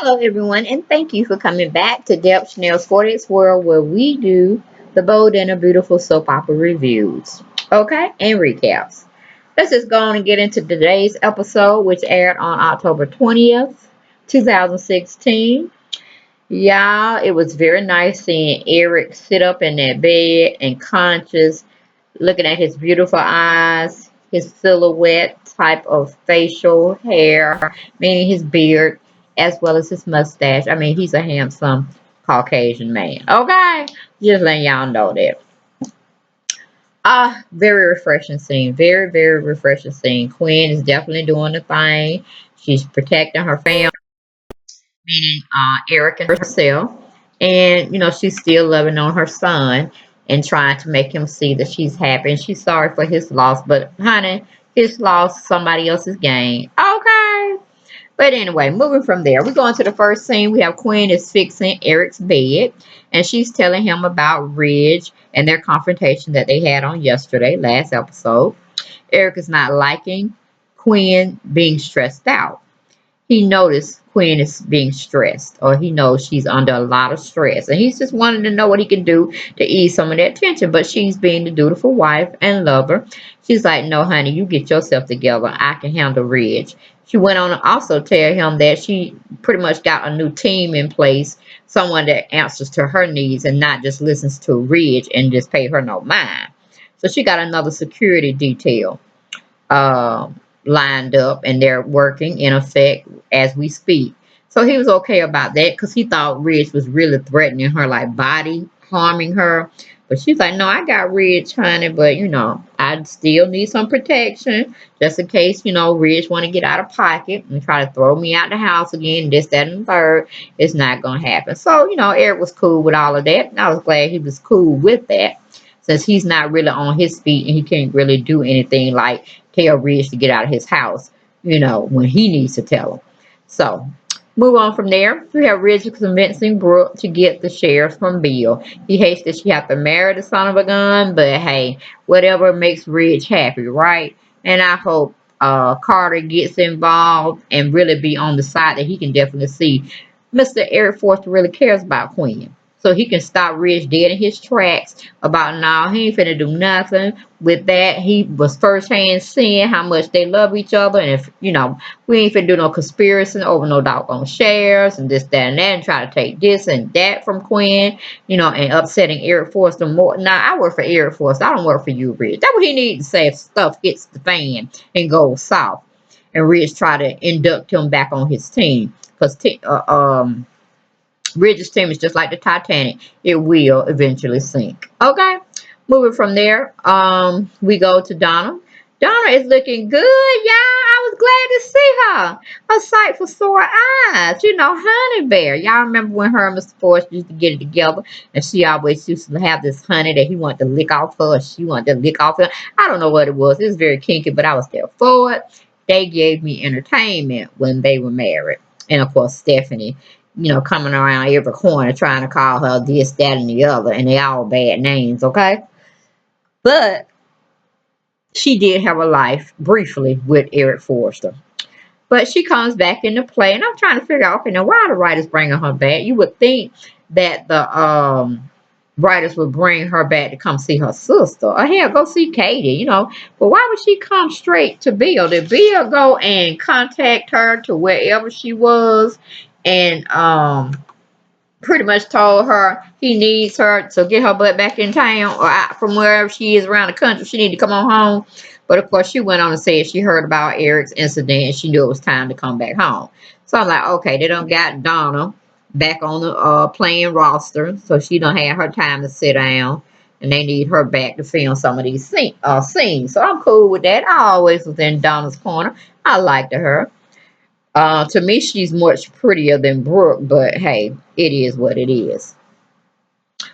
Hello, everyone, and thank you for coming back to Deb Chanel's 40s World, where we do the bold and the beautiful soap opera reviews, okay, and recaps. Let's just go on and get into today's episode, which aired on October 20th, 2016. Y'all, it was very nice seeing Eric sit up in that bed and conscious, looking at his beautiful eyes, his silhouette type of facial hair, meaning his beard, as well as his mustache. I mean, he's a handsome Caucasian man. Okay? Just letting y'all know that. Very refreshing scene. Very, very refreshing scene. Quinn is definitely doing the thing. She's protecting her family, meaning Eric and herself. And, she's still loving on her son and trying to make him see that she's happy and she's sorry for his loss. But, honey, his loss, somebody else's gain. Okay. But anyway, moving from there, we go into the first scene. We have Quinn is fixing Eric's bed and she's telling him about Ridge and their confrontation that they had on yesterday, last episode. Eric is not liking Quinn being stressed out. He noticed Quinn is being stressed, or he knows she's under a lot of stress, and he's just wanting to know what he can do to ease some of that tension. But she's being the dutiful wife and lover. She's like, "No, honey, you get yourself together. I can handle Ridge." She went on to also tell him that she pretty much got a new team in place, someone that answers to her needs and not just listens to Ridge and just pay her no mind. So she got another security detail uh, lined up and they're working in effect as we speak. So he was okay about that because he thought Ridge was really threatening her, like body harming her. But she's like, no, I got Ridge, honey, but I still need some protection just in case, Ridge want to get out of pocket and try to throw me out the house again, this, that, and the third. It's not going to happen. So, Eric was cool with all of that. And I was glad he was cool with that since he's not really on his feet and he can't really do anything like tell Ridge to get out of his house, when he needs to tell him. So, move on from there. We have Ridge convincing Brooke to get the shares from Bill. He hates that she have to marry the son of a gun, but hey, whatever makes Ridge happy, right? And I hope Carter gets involved and really be on the side that he can definitely see Mr. Eric Forster really cares about Quinn. So he can stop Ridge dead in his tracks about now he ain't finna do nothing with that. He was firsthand seeing how much they love each other, and if we ain't finna do no conspiracy over no doggone shares and this, that, and that, and try to take this and that from Quinn, and upsetting Eric Forster more. Now I work for Eric Forster. I don't work for you, Ridge. That's what he needs to say if stuff hits the fan and goes south. And Ridge try to induct him back on his team because Ridge's team is just like the Titanic. It will eventually sink. Okay. Moving from there, we go to Donna. Donna is looking good, y'all. I was glad to see her. A sight for sore eyes. Honey Bear. Y'all remember when her and Mr. Forrest used to get it together and she always used to have this honey that he wanted to lick off her or she wanted to lick off her. I don't know what it was. It was very kinky, but I was there for it. They gave me entertainment when they were married. And of course, Stephanie coming around every corner trying to call her this, that, and the other, and they all bad names, okay? But she did have a life briefly with Eric Forster. But she comes back into play, and I'm trying to figure out, okay, now why are the writers bringing her back? You would think that the writers would bring her back to come see her sister. Or hell, go see Katie, But why would she come straight to Bill? Did Bill go and contact her to wherever she was and pretty much told her he needs her to get her butt back in town or out from wherever she is around the country? She need to come on home. But of course, she went on and said she heard about Eric's incident and she knew it was time to come back home. So I'm like, okay, they done got Donna back on the playing roster, so she don't have her time to sit down, and they need her back to film some of these scenes. So I'm cool with that. I always was in Donna's corner. I liked her. To me, she's much prettier than Brooke, but hey, it is what it is.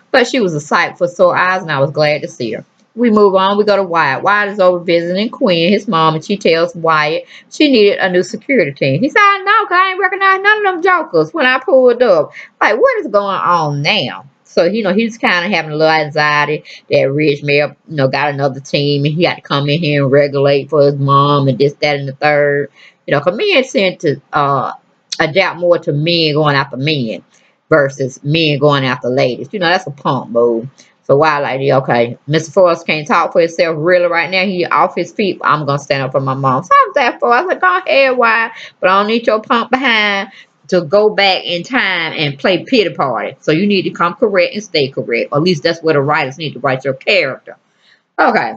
But she was a sight for sore eyes, and I was glad to see her. We move on. We go to Wyatt. Wyatt is over visiting Quinn, his mom, and she tells Wyatt she needed a new security team. He said, I know, because I ain't recognize none of them jokers when I pulled up. Like, what is going on now? So, he's kind of having a little anxiety that Rich may have, got another team and he had to come in here and regulate for his mom and this, that, and the third. Because me and sent to adapt more to men going after men versus men going after ladies. You know, that's a punk move. So why like, okay, Mr. Forrest can't talk for himself really right now. He off his feet. I'm gonna stand up for my mom. So I was that for. I was like, go ahead, why? But I don't need your punk behind to go back in time and play pity party. So you need to come correct and stay correct. Or at least that's where the writers need to write your character. Okay.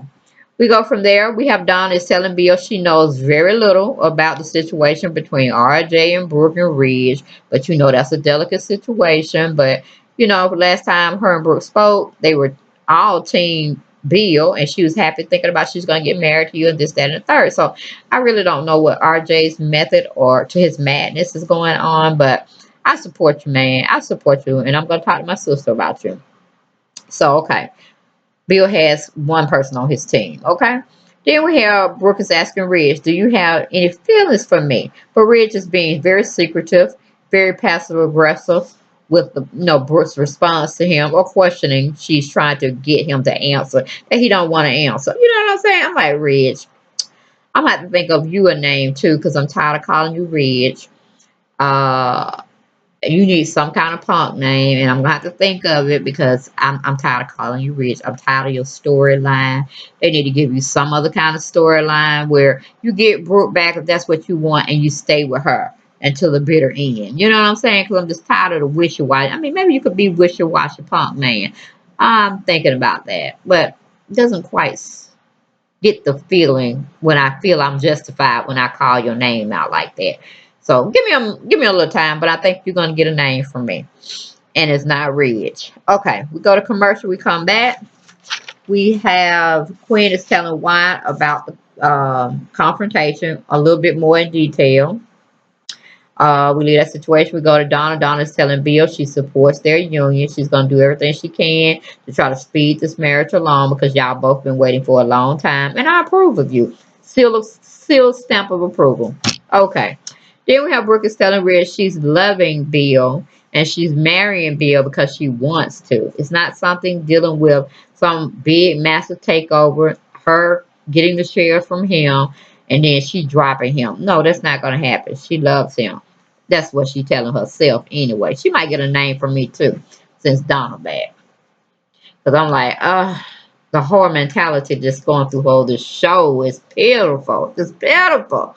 We go from there. We have Dawn is telling Bill she knows very little about the situation between RJ and Brooke and Ridge, but you know that's a delicate situation. But you know, last time her and Brooke spoke, they were all team Bill, and she was happy thinking about she's going to get married to you and this, that, and the third. So I really don't know what RJ's method or to his madness is going on, but I support you, man. I support you, and I'm going to talk to my sister about you. So okay. Bill has one person on his team. Okay. Then we have Brooke is asking Ridge, do you have any feelings for me? But Ridge is being very secretive, very passive aggressive with the Brooke's response to him or questioning. She's trying to get him to answer that he don't want to answer. You know what I'm saying? I'm like, Ridge, I'm gonna have to think of you a name too, because I'm tired of calling you Ridge. Uh you need some kind of punk name, and I'm gonna have to think of it because I'm tired of calling you Rich. I'm tired of your storyline. They need to give you some other kind of storyline where you get Brooke back if that's what you want, and you stay with her until the bitter end. You know what I'm saying? Because I'm just tired of the wishy-washy. I mean, maybe you could be wishy-washy punk man. I'm thinking about that, but it doesn't quite get the feeling when I feel I'm justified when I call your name out like that. So give me a little time, but I think you're gonna get a name from me, and it's not Ridge. Okay, we go to commercial. We come back. We have Quinn is telling Wyatt about the confrontation a little bit more in detail. We leave that situation. We go to Donna. Donna's telling Bill she supports their union. She's going to do everything she can to try to speed this marriage along because y'all both been waiting for a long time. And I approve of you. Seal stamp of approval. Okay. Then we have Brooke is telling Rhea she's loving Bill and she's marrying Bill because she wants to. It's not something dealing with some big massive takeover. Her getting the share from him and then she dropping him. No, that's not going to happen. She loves him. That's what she telling herself anyway. She might get a name from me too, since Donna back. Because I'm like, the whole mentality just going through all this show is pitiful. It's pitiful.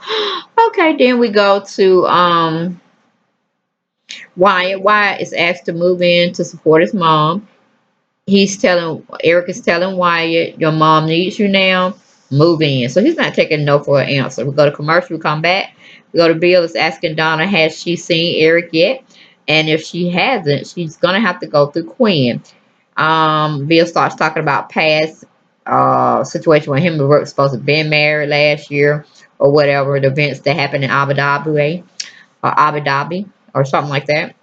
Okay, then we go to Wyatt. Wyatt is asked to move in to support his mom. Eric is telling Wyatt, your mom needs you now. Move in. So he's not taking no for an answer. We go to commercial, we come back. We go to Bill is asking Donna, has she seen Eric yet? And if she hasn't, she's gonna have to go through Quinn. Bill starts talking about past situation when him and Brooke supposed to been married last year or whatever, the events that happened in Abu Dhabi or something like that.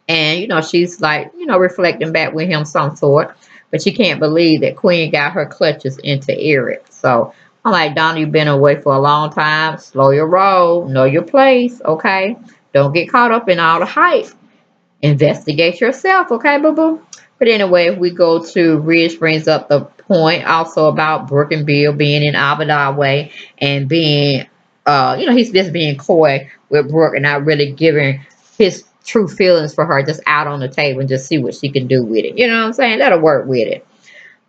And, she's like, reflecting back with him some sort. But she can't believe that Queen got her clutches into Eric. So I'm like, Donna, you've been away for a long time. Slow your roll. Know your place, okay? Don't get caught up in all the hype. Investigate yourself, okay, boo boo? But anyway, if we go to Ridge brings up the point also about Brooke and Bill being in Abu Dhabi and being, he's just being coy with Brooke and not really giving his true feelings for her just out on the table and just see what she can do with it. You know what I'm saying? That'll work with it.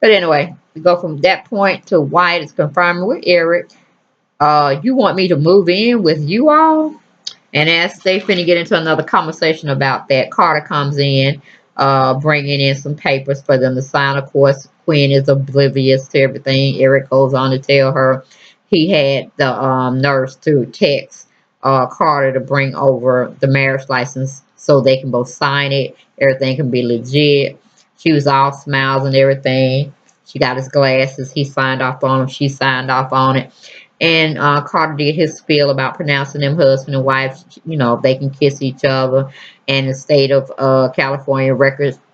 But anyway, we go from that point to Wyatt is confirming with Eric. You want me to move in with you all? And as they finna get into another conversation about that, Carter comes in, bringing in some papers for them to sign. Of course, Quinn is oblivious to everything. Eric goes on to tell her he had the nurse to text Carter to bring over the marriage license so they can both sign it. Everything can be legit. She was all smiles and everything. She got his glasses. He signed off on them. She signed off on it. And Carter did his spiel about pronouncing them husband and wife, they can kiss each other. And the state of California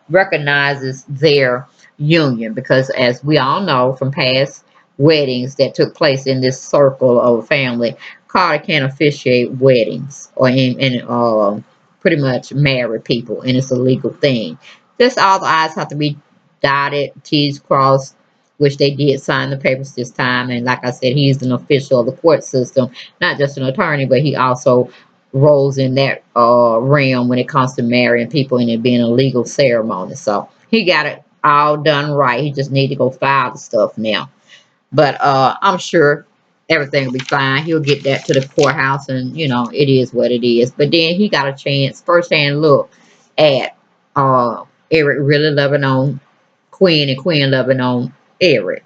recognizes their union because, as we all know from past weddings that took place in this circle of family, Carter can't officiate weddings or pretty much marry people, and it's a legal thing. Just all the I's have to be dotted, T's crossed, which they did sign the papers this time. And like I said, he's an official of the court system, not just an attorney, but he also roles in that realm when it comes to marrying people and it being a legal ceremony. So he got it all done right. He just need to go file the stuff now. But I'm sure everything will be fine. He'll get that to the courthouse, and it is what it is. But then he got a chance, firsthand look at Eric really loving on Queen and Queen loving on Eric.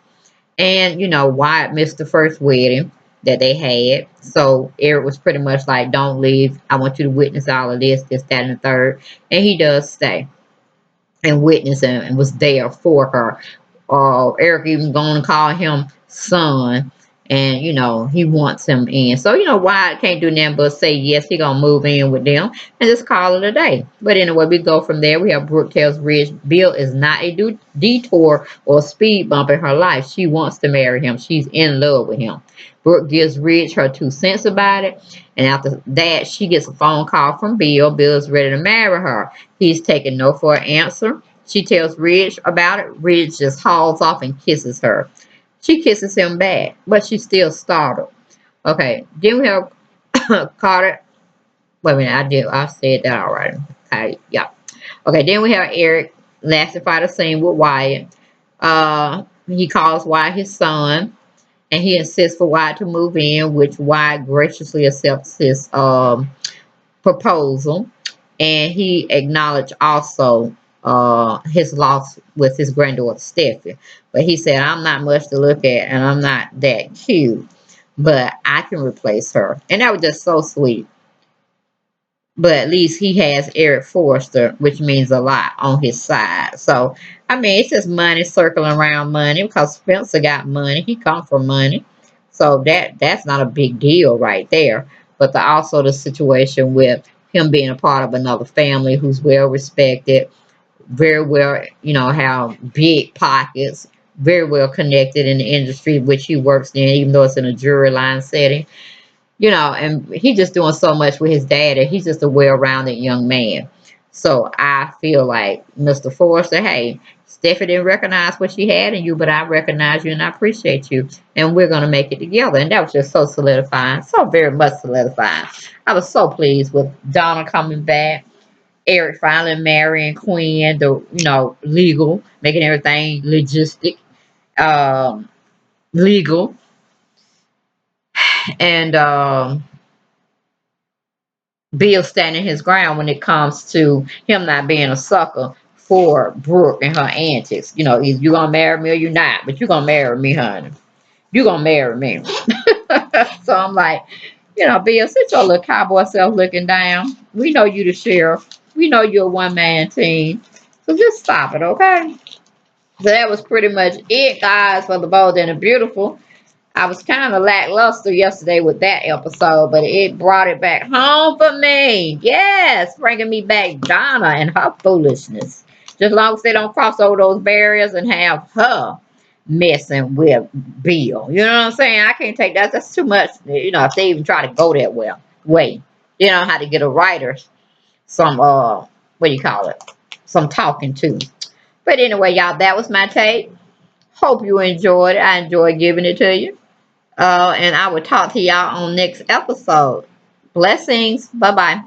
And Wyatt missed the first wedding that they had. So Eric was pretty much like, don't leave. I want you to witness all of this, that, and the third. And he does stay and witness and was there for her. Eric even going to call him son, and he wants him in. So Wyatt can't do nothing but say yes. He gonna move in with them and just call it a day. But anyway, we go from there. We have Brooke tells Ridge Bill is not a detour or speed bump in her life. She wants to marry him. She's in love with him. Brooke gives Ridge her 2 cents about it, and after that, she gets a phone call from Bill. Bill is ready to marry her. He's taking no for an answer. She tells Ridge about it. Ridge just hauls off and kisses her. She kisses him back, but she's still startled. Okay, then we have Carter. Wait a minute, I said that already. Okay, yeah. Okay, then we have Eric classified a scene with Wyatt. He calls Wyatt his son, and he insists for Wyatt to move in, which Wyatt graciously accepts his proposal. And he acknowledged also his loss with his granddaughter Steffi. But he said, I'm not much to look at and I'm not that cute, but I can replace her. And that was just so sweet. But at least he has Eric Forrester, which means a lot, on his side. So, I mean, it's just money circling around money because Spencer got money. He come from money. So that's not a big deal right there. But also the situation with him being a part of another family who's well respected, very well, have big pockets, very well connected in the industry which he works in, even though it's in a jury line setting. And he's just doing so much with his dad, and he's just a well-rounded young man. So I feel like Mr. Forrester, hey, Steffi didn't recognize what she had in you, but I recognize you and I appreciate you, and we're gonna make it together. And that was just so solidifying, so very much solidifying. I was so pleased with Donna coming back, Eric finally marrying Quinn, the legal, making everything logistic, legal, and Bill standing his ground when it comes to him not being a sucker for Brooke and her antics. Either you gonna marry me or you're not, but you gonna marry me, honey. You gonna marry me. So I'm like, Bill, sit your little cowboy self looking down. We know you the sheriff. We know you're a one-man team. So just stop it, okay? So that was pretty much it, guys, for the Bold and the Beautiful. I was kind of lackluster yesterday with that episode, but it brought it back home for me. Yes, bringing me back Donna and her foolishness. Just as long as they don't cross over those barriers and have her messing with Bill. You know what I'm saying? I can't take that. That's too much. If they even try to go that way. You know how to get a writer some, what do you call it? Some talking to. But anyway, y'all, that was my take. Hope you enjoyed it. I enjoyed giving it to you. And I will talk to y'all on next episode. Blessings. Bye bye.